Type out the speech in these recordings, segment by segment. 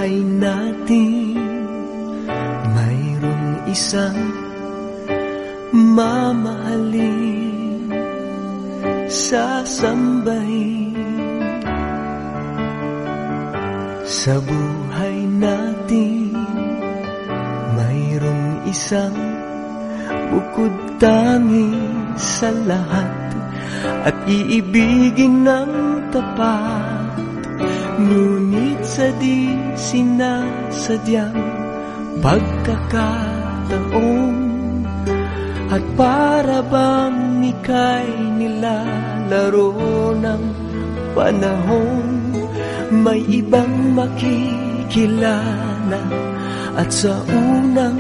buhay natin mayroong isang mamahalin, sasambahin. Sa buhay natin mayroong isang bukod tangi sa lahat at iibigin ng tapat, ngunit sa di sinasadyang pagkakataon, at para bang ika'y nilalaro ng panahon, may ibang makikilala at sa unang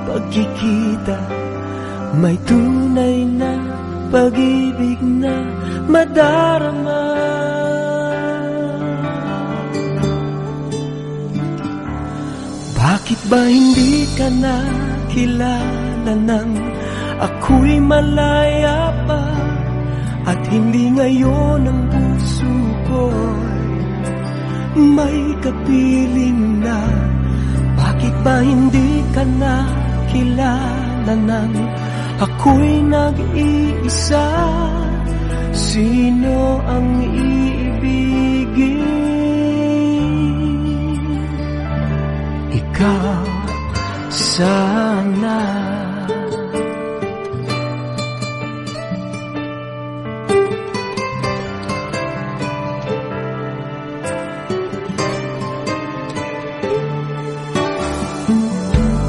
pagkikita may tunay na pag-ibig na madarama. Bakit ba hindi ka nakilala nang ako'y malaya pa, at hindi ngayon ang puso ko'y may kapiling na? Bakit ba hindi ka nakilala nang ako'y nag-iisa? Sino ang iibigin? Ikaw sana.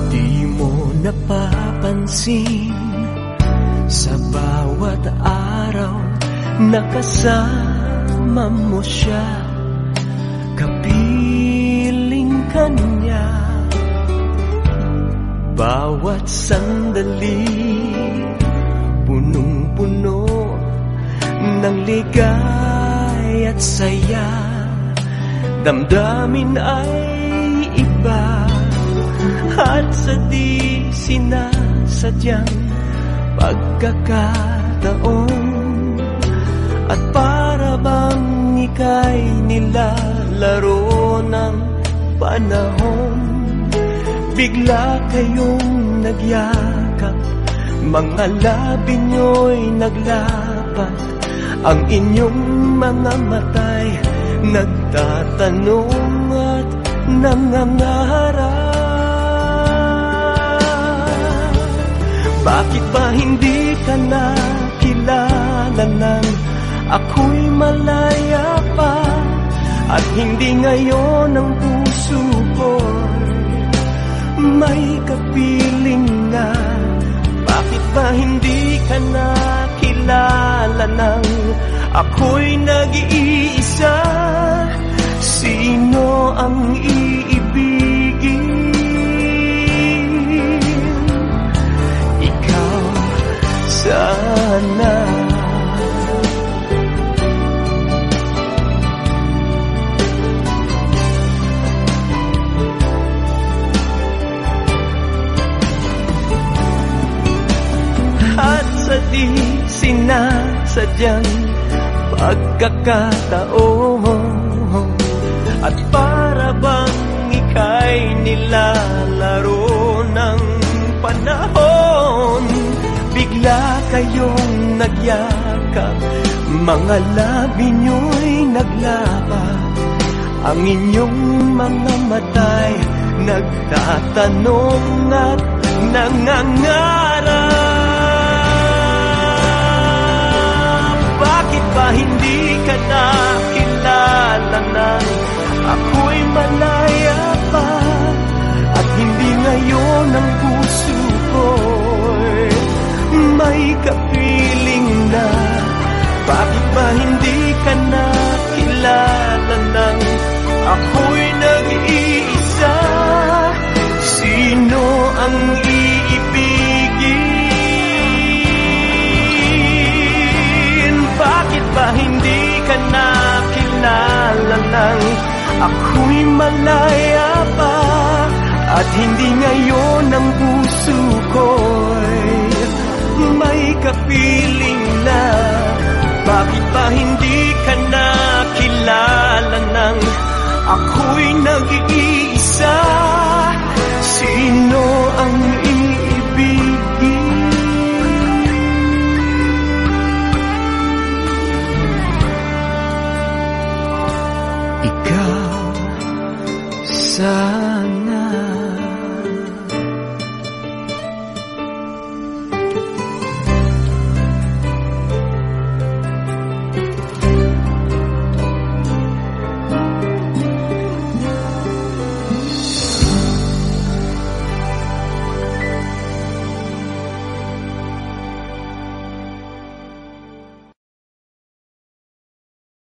Di mo napapansin sa bawat araw na kasama mo siya, kapiling ka niya. Bawat sandali punong-puno ng ligay at saya, damdamin ay iba, at sa di sinasadyang pagkakataon, at para bang ika'y nilalaro ng panahon, bigla kayong nagyakap, mga labi nyo'y naglapat, ang inyong mga mata'y nagtatanong at nangangarap. Bakit ba hindi ka nakilala nang ako'y malaya pa, at hindi ngayon ang puso ko may kapiling na? Bakit ba hindi ka nakilala nang ako'y nag-iisa? Sino ang iibigin? Ikaw sana. At sa di sinasadyang pagkakataon, at para bang ika'y nilalaro ng panahon, bigla kayong nagyakap, mga labi nyo'y naglapat, ang inyong mga mata'y nagtatanong at nangangarap. Bakit ba hindi ka nakilala nang ako'y malaya pa, at hindi ngayon ang puso ko'y may kapiling na? Bakit ba hindi ka nakilala nang ako'y nag-iisa? Sino ang iibigin? Bakit ba hindi ka nakilala nang ako'y malaya pa, at hindi ngayon ang puso ko'y may kapiling na? Bakit ba hindi ka nakilala nang ako'y nag-iisa? sana